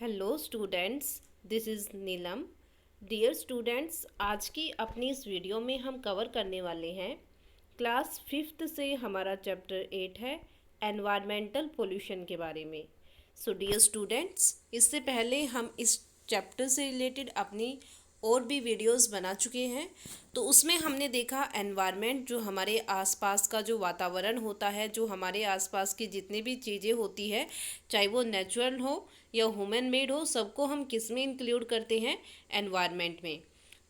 Hello students, this is Neelam. Dear students, आज की अपनी इस वीडियो में हम कवर करने वाले हैं क्लास फिफ्थ से हमारा चैप्टर 8 है एनवायरमेंटल पोल्यूशन के बारे में। सो डियर स्टूडेंट्स, इससे पहले हम इस चैप्टर से रिलेटेड अपनी और भी वीडियोस बना चुके हैं। तो उसमें हमने देखा एनवायरनमेंट, जो हमारे आसपास का जो वातावरण होता है, जो हमारे आसपास की जितनी भी चीज़ें होती है, चाहे वो नेचुरल हो या ह्यूमन मेड हो, सबको हम किस में इंक्लूड करते हैं? एनवायरनमेंट में।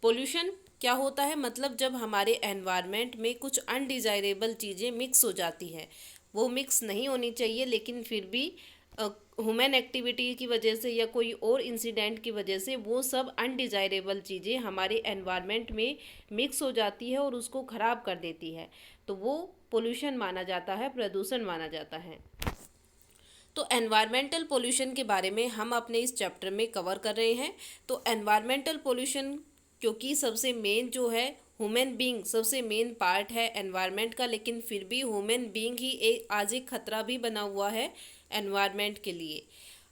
पोल्यूशन क्या होता है? मतलब जब हमारे एनवायरनमेंट में कुछ अनडिज़ायरेबल चीज़ें मिक्स हो जाती हैं, वो मिक्स नहीं होनी चाहिए, लेकिन फिर भी ह्यूमन एक्टिविटी की वजह से या कोई और इंसिडेंट की वजह से वो सब अनडिज़ायरेबल चीज़ें हमारे एनवायरनमेंट में मिक्स हो जाती है और उसको ख़राब कर देती है, तो वो पोल्यूशन माना जाता है, प्रदूषण माना जाता है। तो एनवायरमेंटल पोल्यूशन के बारे में हम अपने इस चैप्टर में कवर कर रहे हैं। तो एनवायरमेंटल पोल्यूशन, क्योंकि सबसे मेन जो है ह्यूमन बीइंग, सबसे मेन पार्ट है एनवायरनमेंट का, लेकिन फिर भी ह्यूमन बीइंग ही आज एक खतरा भी बना हुआ है एनवायरनमेंट के लिए।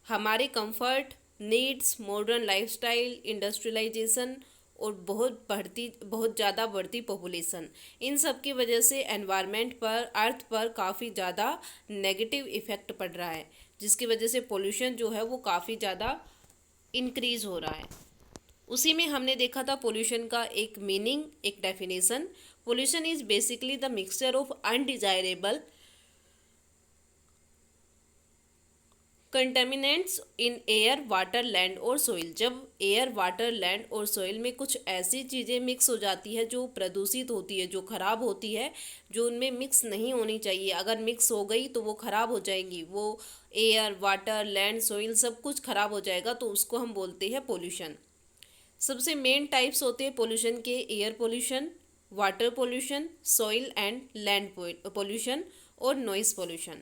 हमारे comfort, needs, modern lifestyle, industrialisation और बहुत ज़्यादा बढ़ती पॉपुलेशन, इन सब की वजह से एनवायरनमेंट पर, अर्थ पर काफ़ी ज़्यादा नेगेटिव इफ़ेक्ट पड़ रहा है, जिसकी वजह से पोल्यूशन जो है वो काफ़ी ज़्यादा इंक्रीज़ हो रहा है। उसी में हमने देखा था पोल्यूशन का एक मीनिंग, एक definition. Pollution is basically the mixture of undesirable contaminants in air, water, land और सोइल। जब एयर, वाटर, लैंड और सोइल में कुछ ऐसी चीज़ें मिक्स हो जाती है जो प्रदूषित होती है, जो खराब होती है, जो उनमें मिक्स नहीं होनी चाहिए, अगर मिक्स हो गई तो वो खराब हो जाएंगी, वो एयर, वाटर, लैंड, सोइल सब कुछ खराब हो जाएगा, तो उसको हम बोलते हैं पोल्यूशन। सबसे मेन टाइप्स होते हैं पोल्यूशन के: air pollution, water pollution, soil and land pollution और नॉइस पोल्यूशन।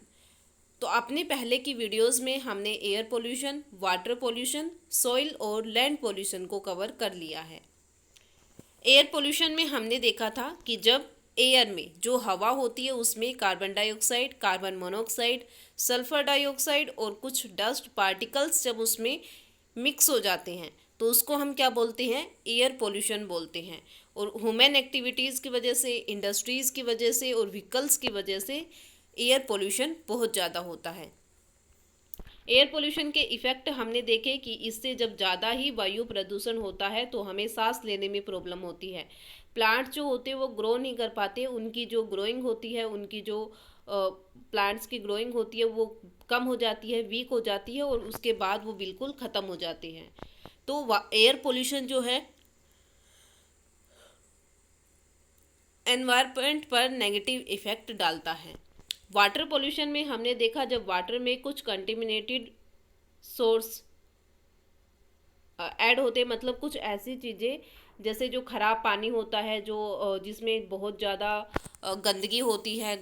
तो अपने पहले की वीडियोस में हमने air pollution, water pollution, soil और लैंड पोल्यूशन को कवर कर लिया है। एयर पोल्यूशन में हमने देखा था कि जब एयर में जो हवा होती है उसमें carbon dioxide, carbon monoxide, sulphur dioxide और कुछ डस्ट पार्टिकल्स जब उसमें मिक्स हो जाते हैं तो उसको हम क्या बोलते हैं? एयर पोल्यूशन बोलते हैं। और ह्यूमन एक्टिविटीज़ की वजह से, इंडस्ट्रीज़ की वजह से और व्हीकल्स की वजह से एयर पोल्यूशन बहुत ज़्यादा होता है। एयर पोल्यूशन के इफ़ेक्ट हमने देखे कि इससे जब ज़्यादा ही वायु प्रदूषण होता है तो हमें सांस लेने में प्रॉब्लम होती है। प्लांट्स जो होते हैं वो ग्रो नहीं कर पाते, उनकी जो ग्रोइंग होती है, उनकी जो प्लांट्स की ग्रोइंग होती है वो कम हो जाती है, वीक हो जाती है और उसके बाद वो बिल्कुल ख़त्म हो जाती हैं। तो एयर पोल्यूशन जो है एनवायरनमेंट पर नेगेटिव इफ़ेक्ट डालता है। वाटर पोल्यूशन में हमने देखा जब वाटर में कुछ कंटेमिनेटेड सोर्स ऐड होते, मतलब कुछ ऐसी चीज़ें जैसे जो ख़राब पानी होता है, जो जिसमें बहुत ज़्यादा गंदगी होती है,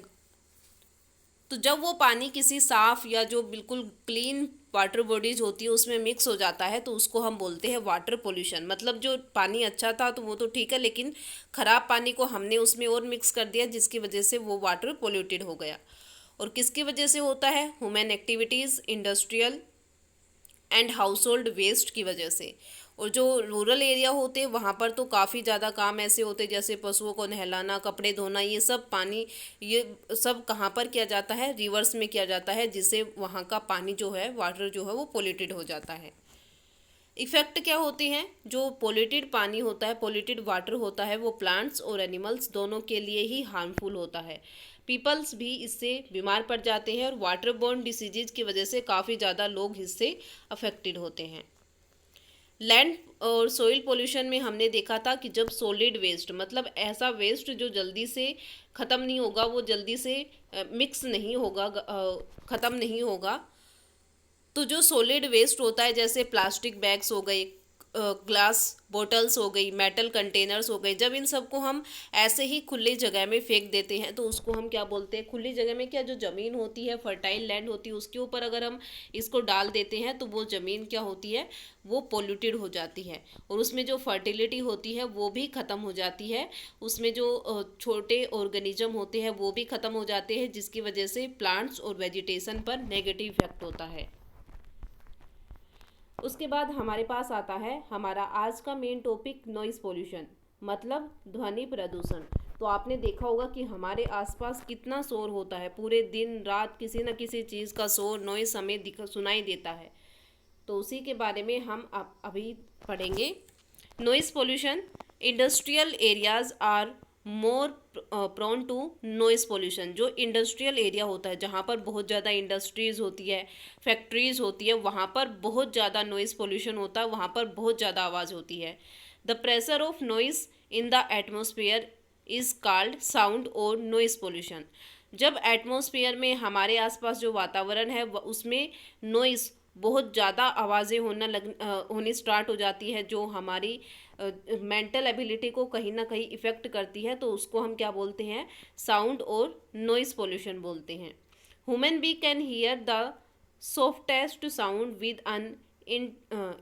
तो जब वो पानी किसी साफ़ या जो बिल्कुल क्लीन वाटर बॉडीज होती है उसमें मिक्स हो जाता है तो उसको हम बोलते हैं वाटर पोल्यूशन। मतलब जो पानी अच्छा था तो वो तो ठीक है, लेकिन ख़राब पानी को हमने उसमें और मिक्स कर दिया, जिसकी वजह से वो वाटर पोल्यूटेड हो गया। और किसकी वजह से होता है? Human activities, industrial and household waste की वजह से। और जो रूरल एरिया होते हैं वहाँ पर तो काफ़ी ज़्यादा काम ऐसे होते हैं जैसे पशुओं को नहलाना, कपड़े धोना, ये सब पानी, ये सब कहाँ पर किया जाता है? रिवर्स में किया जाता है, जिससे वहाँ का पानी जो है, वाटर जो है वो पोल्यूटेड हो जाता है। इफ़ेक्ट क्या होते हैं? जो पोल्यूटेड पानी होता है, पोल्यूटेड वाटर होता है, वो प्लांट्स और एनिमल्स दोनों के लिए ही हार्मफुल होता है। पीपल्स भी इससे बीमार पड़ जाते हैं और वाटर बोर्न डिसीजेज की वजह से काफ़ी ज़्यादा लोग इससे अफेक्टेड होते हैं। लैंड और सोइल पोल्यूशन में हमने देखा था कि जब सॉलिड वेस्ट, मतलब ऐसा वेस्ट जो जल्दी से ख़त्म नहीं होगा, वो जल्दी से मिक्स नहीं होगा, ख़त्म नहीं होगा, तो जो सॉलिड वेस्ट होता है जैसे प्लास्टिक बैग्स हो गए, ग्लास बॉटल्स हो गई, मेटल कंटेनर्स हो गए, जब इन सबको हम ऐसे ही खुली जगह में फेंक देते हैं तो उसको हम क्या बोलते हैं? खुली जगह में क्या, जो ज़मीन होती है, फर्टाइल लैंड होती है, उसके ऊपर अगर हम इसको डाल देते हैं तो वो ज़मीन क्या होती है? वो पोल्यूटेड हो जाती है और उसमें जो फर्टिलिटी होती है वो भी ख़त्म हो जाती है, उसमें जो छोटे ऑर्गेनिज्म होते हैं वो भी ख़त्म हो जाते हैं, जिसकी वजह से प्लांट्स और वेजिटेशन पर नेगेटिव इफेक्ट होता है। उसके बाद हमारे पास आता है हमारा आज का मेन टॉपिक नॉइज़ पोल्यूशन, मतलब ध्वनि प्रदूषण। तो आपने देखा होगा कि हमारे आसपास कितना शोर होता है, पूरे दिन रात किसी न किसी चीज़ का शोर, नॉइज़ हमें सुनाई देता है। तो उसी के बारे में हम अभी पढ़ेंगे। Noise pollution, industrial areas are more prone to noise pollution. जो इंडस्ट्रियल एरिया होता है, जहाँ पर बहुत ज़्यादा इंडस्ट्रीज़ होती है, फैक्ट्रीज़ होती है, वहाँ पर बहुत ज़्यादा नॉइज़ पोल्यूशन होता है, वहाँ पर बहुत ज़्यादा आवाज़ होती है। The pressure of noise in the atmosphere is called sound और नॉइज़ पोल्यूशन। जब एटमॉस्फेयर में हमारे आसपास जो वातावरण है उसमें नॉइज़, बहुत ज़्यादा आवाज़ें होनी स्टार्ट हो जाती है, जो हमारी मेंटल एबिलिटी को कहीं ना कहीं इफ़ेक्ट करती है, तो उसको हम क्या बोलते हैं, साउंड और नॉइज़ पोल्यूशन बोलते हैं। Human be can hear the softest sound with an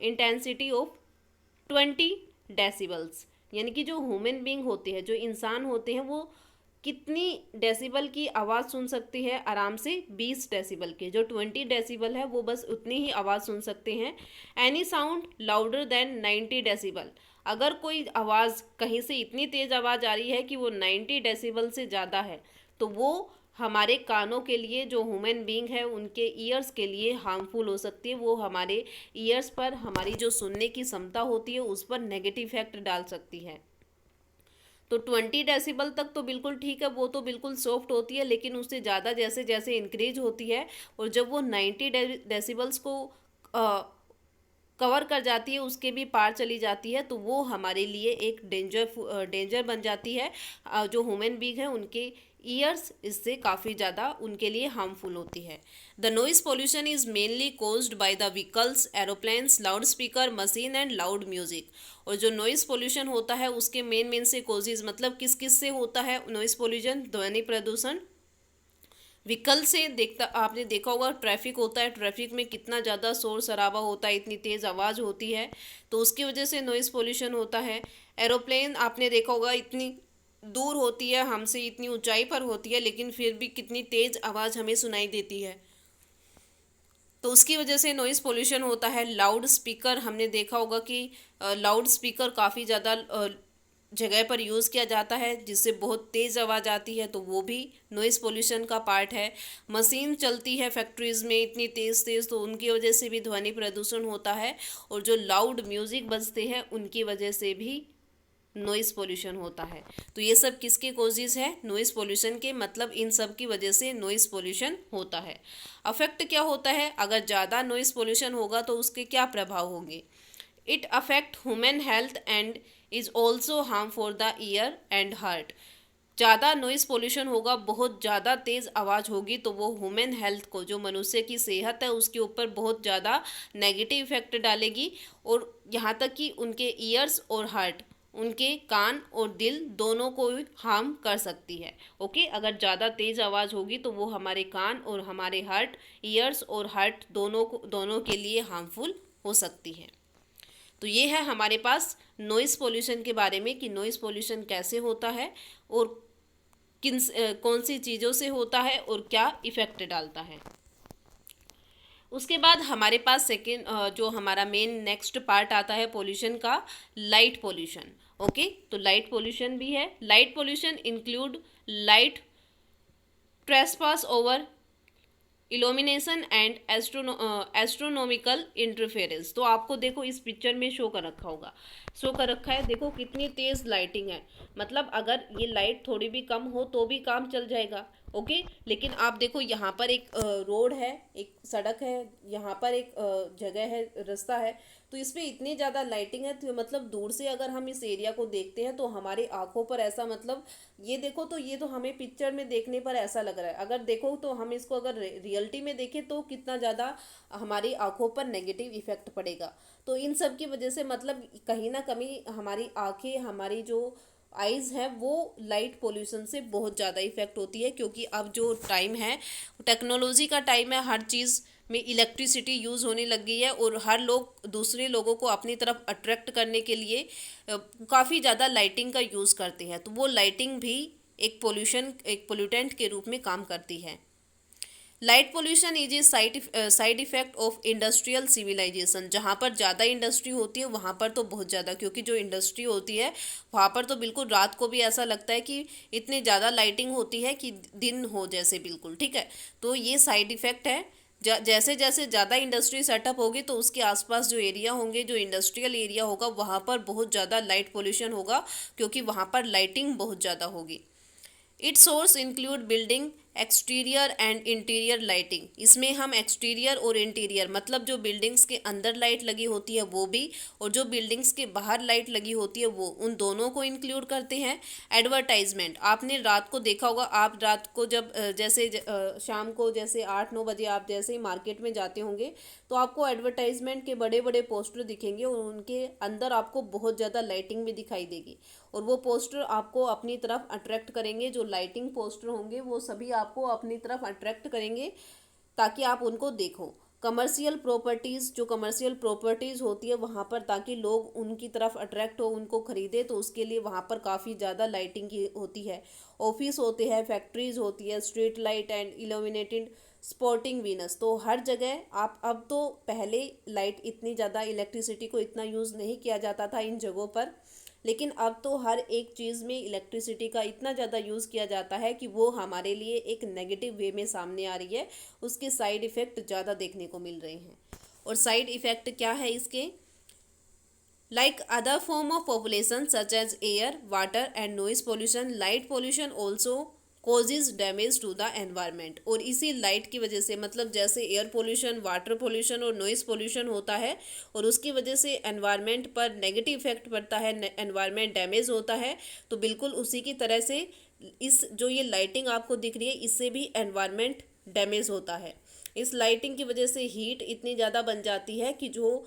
intensity of 20 decibels. यानी कि जो ह्यूमन बींग होते हैं, जो इंसान होते हैं, वो कितनी डेसिबल की आवाज़ सुन सकती है, आराम से 20 डेसिबल के। जो 20 डेसिबल है वो बस उतनी ही आवाज़ सुन सकते हैं। Any sound louder than 90 decibel, अगर कोई आवाज़ कहीं से इतनी तेज़ आवाज़ आ रही है कि वो 90 डेसिबल से ज़्यादा है, तो वो हमारे कानों के लिए, जो ह्यूमन बींग है उनके ईयर्स के लिए हार्मफुल हो सकती है। वो हमारे ईयर्स पर, हमारी जो सुनने की क्षमता होती है उस पर नेगेटिव इफेक्ट डाल सकती है। तो 20 डेसिबल तक तो बिल्कुल ठीक है, वो तो बिल्कुल सॉफ्ट होती है, लेकिन उससे ज़्यादा जैसे जैसे इंक्रीज होती है और जब वो 90 डेसिबल्स को कवर कर जाती है, उसके भी पार चली जाती है, तो वो हमारे लिए एक डेंजर बन जाती है। जो ह्यूमन बींग है उनके ईयर्स इससे काफ़ी ज़्यादा उनके लिए हार्मफुल होती है। The noise pollution is mainly caused by the vehicles, aeroplanes, loud speaker, machine and loud music. और जो नॉइज़ पोल्यूशन होता है उसके मेन से कोजेज, मतलब किस किस से होता है नॉइज़ पोल्यूशन, ध्वनि प्रदूषण। व्हीकल से आपने देखा होगा, ट्रैफिक होता है, ट्रैफिक में कितना ज़्यादा शोर शराबा होता है, इतनी तेज़ आवाज़ होती है, तो उसकी वजह से नॉइज़ पोल्यूशन होता है। एरोप्लेन आपने देखा होगा, इतनी दूर होती है हमसे, इतनी ऊंचाई पर होती है, लेकिन फिर भी कितनी तेज़ आवाज़ हमें सुनाई देती है, तो उसकी वजह से नॉइज़ पोल्यूशन होता है। लाउड स्पीकर, हमने देखा होगा कि लाउड स्पीकर काफ़ी ज़्यादा जगह पर यूज़ किया जाता है, जिससे बहुत तेज़ आवाज़ आती है, तो वो भी नॉइज़ पोल्यूशन का पार्ट है। मशीन चलती है फैक्ट्रीज़ में इतनी तेज़ तेज़, तो उनकी वजह से भी ध्वनि प्रदूषण होता है। और जो लाउड म्यूज़िक बजते हैं उनकी वजह से भी नॉइज़ पोल्यूशन होता है। तो ये सब किसके कोजेज़ है, नॉइज़ पोल्यूशन के, मतलब इन सब की वजह से नॉइज़ पोल्यूशन होता है। अफेक्ट क्या होता है, अगर ज़्यादा नॉइज़ पोल्यूशन होगा तो उसके क्या प्रभाव होंगे। It affect human health and is also harm for the year and heart. ज़्यादा नॉइज़ पोल्यूशन होगा, बहुत ज़्यादा तेज़ आवाज़ होगी, तो वो ह्यूमन हेल्थ को, जो मनुष्य की सेहत है उसके ऊपर बहुत ज़्यादा नेगेटिव इफेक्ट डालेगी, और यहाँ तक कि उनके ईयर्स और हार्ट, उनके कान और दिल दोनों को हार्म कर सकती है। ओके, अगर ज़्यादा तेज़ आवाज़ होगी तो वो हमारे कान और हमारे हार्ट, ईयर्स और हार्ट दोनों के लिए हार्मफुल हो सकती है। तो ये है हमारे पास नॉइज़ पोल्यूशन के बारे में कि नॉइज़ पोल्यूशन कैसे होता है और कौन सी चीज़ों से होता है और क्या इफ़ेक्ट डालता है। उसके बाद हमारे पास सेकेंड जो हमारा मेन नेक्स्ट पार्ट आता है पोल्यूशन का, लाइट पोल्यूशन। ओके, तो लाइट पोल्यूशन भी है। Light pollution include light trespass over illumination and astronomical interference. तो आपको देखो इस पिक्चर में शो कर रखा है, देखो कितनी तेज़ लाइटिंग है, मतलब अगर ये लाइट थोड़ी भी कम हो तो भी काम चल जाएगा। ओके, लेकिन आप देखो यहाँ पर एक रोड है, एक सड़क है, यहाँ पर एक जगह है, रास्ता है, तो इस पर इतनी ज़्यादा लाइटिंग है, तो मतलब दूर से अगर हम इस एरिया को देखते हैं तो हमारी आंखों पर ऐसा, मतलब ये देखो तो ये तो हमें पिक्चर में देखने पर ऐसा लग रहा है, अगर देखो तो हम इसको अगर रियलिटी में देखें तो कितना ज़्यादा हमारी आंखों पर नेगेटिव इफेक्ट पड़ेगा। तो इन सब की वजह से मतलब कहीं ना कहीं हमारी आंखें, हमारी जो आइज़ है वो लाइट पोल्यूशन से बहुत ज़्यादा इफ़ेक्ट होती है, क्योंकि अब जो टाइम है टेक्नोलॉजी का टाइम है, हर चीज़ में इलेक्ट्रिसिटी यूज़ होने लग गई है, और हर लोग दूसरे लोगों को अपनी तरफ अट्रैक्ट करने के लिए काफ़ी ज़्यादा लाइटिंग का यूज़ करते हैं, तो वो लाइटिंग भी एक पोल्यूटेंट के रूप में काम करती है। Light pollution is a side effect of industrial civilisation. जहाँ पर ज़्यादा इंडस्ट्री होती है वहाँ पर तो बहुत ज़्यादा, क्योंकि जो इंडस्ट्री होती है वहाँ पर तो बिल्कुल रात को भी ऐसा लगता है कि इतनी ज़्यादा लाइटिंग होती है कि दिन हो जैसे, बिल्कुल ठीक है। तो ये साइड इफ़ेक्ट है। जैसे जैसे ज़्यादा इंडस्ट्री सेटअप होगी तो उसके आसपास जो एरिया होंगे, जो इंडस्ट्रियल एरिया होगा, वहाँ पर बहुत ज़्यादा लाइट पोल्यूशन होगा, क्योंकि वहाँ पर लाइटिंग बहुत ज़्यादा होगी। It's source include building exterior and interior lighting. इसमें हम एक्सटीरियर और इंटीरियर मतलब जो बिल्डिंग्स के अंदर लाइट लगी होती है वो भी, और जो बिल्डिंग्स के बाहर लाइट लगी होती है वो, उन दोनों को इंक्लूड करते हैं। एडवर्टाइजमेंट, आपने रात को देखा होगा, आप रात को जब शाम को जैसे 8-9 बजे आप जैसे ही मार्केट में जाते होंगे तो आपको एडवर्टाइजमेंट के बड़े बड़े पोस्टर दिखेंगे और उनके अंदर आपको बहुत ज़्यादा लाइटिंग भी दिखाई देगी, और वो पोस्टर आपको अपनी तरफ अट्रैक्ट करेंगे। जो लाइटिंग पोस्टर होंगे वो सभी आपको अपनी तरफ अट्रैक्ट करेंगे ताकि आप उनको देखो। कमर्शियल प्रॉपर्टीज़, जो कमर्शियल प्रॉपर्टीज़ होती है वहाँ पर, ताकि लोग उनकी तरफ अट्रैक्ट हो, उनको खरीदे, तो उसके लिए वहाँ पर काफ़ी ज़्यादा लाइटिंग की होती है। ऑफिस होते हैं, फैक्ट्रीज़ होती है, street light and illuminated sporting Venus. तो हर जगह आप, अब तो पहले लाइट इतनी ज़्यादा, इलेक्ट्रिसिटी को इतना यूज़ नहीं किया जाता था इन जगहों पर, लेकिन अब तो हर एक चीज़ में इलेक्ट्रिसिटी का इतना ज़्यादा यूज़ किया जाता है कि वो हमारे लिए एक नेगेटिव वे में सामने आ रही है। उसके साइड इफ़ेक्ट ज़्यादा देखने को मिल रहे हैं। और साइड इफ़ेक्ट क्या है इसके? Like other form of population such as air, water and noise pollution, light pollution also causes damage to the environment। और इसी लाइट की वजह से, मतलब जैसे एयर पोल्यूशन, वाटर पोल्यूशन और नॉइस पोल्यूशन होता है और उसकी वजह से एनवायरनमेंट पर नेगेटिव इफेक्ट पड़ता है, एनवायरनमेंट डैमेज होता है, तो बिल्कुल उसी की तरह से इस जो ये लाइटिंग आपको दिख रही है इससे भी एनवायरनमेंट डैमेज होता है। इस लाइटिंग की वजह से हीट इतनी ज़्यादा बन जाती है कि जो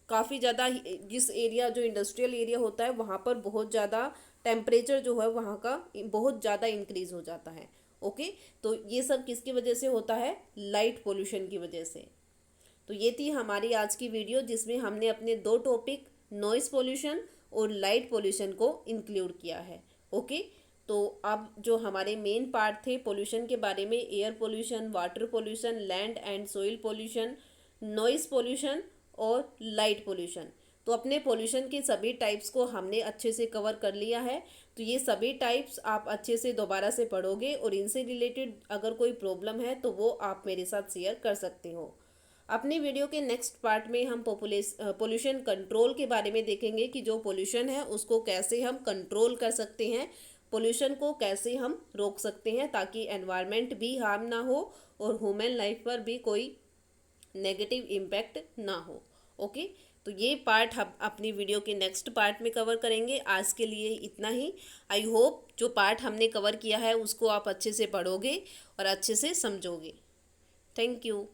काफ़ी ज़्यादा, जिस एरिया, जो इंडस्ट्रियल एरिया होता है वहाँ पर बहुत ज़्यादा टेम्परेचर जो है वहाँ का बहुत ज़्यादा इंक्रीज़ हो जाता है। ओके, तो ये सब किसकी वजह से होता है? लाइट पोल्यूशन की वजह से। तो ये थी हमारी आज की वीडियो, जिसमें हमने अपने दो टॉपिक, नॉइस पोल्यूशन और लाइट पोल्यूशन को इंक्लूड किया है। ओके, तो अब जो हमारे मेन पार्ट थे पोल्यूशन के बारे में, air pollution, water pollution, land and soil pollution, noise pollution और लाइट पोल्यूशन, तो अपने पोल्यूशन के सभी टाइप्स को हमने अच्छे से कवर कर लिया है। तो ये सभी टाइप्स आप अच्छे से दोबारा से पढ़ोगे और इनसे रिलेटेड अगर कोई प्रॉब्लम है तो वो आप मेरे साथ शेयर कर सकते हो। अपनी वीडियो के नेक्स्ट पार्ट में हम पोल्यूशन कंट्रोल के बारे में देखेंगे कि जो पोल्यूशन है उसको कैसे हम कंट्रोल कर सकते हैं, पोल्यूशन को कैसे हम रोक सकते हैं ताकि एनवायरनमेंट भी हार्म ना हो और ह्यूमन लाइफ पर भी कोई नेगेटिव इम्पैक्ट ना हो। ओके, तो ये पार्ट हम अपनी वीडियो के नेक्स्ट पार्ट में कवर करेंगे। आज के लिए इतना ही। आई होप जो पार्ट हमने कवर किया है उसको आप अच्छे से पढ़ोगे और अच्छे से समझोगे। Thank you.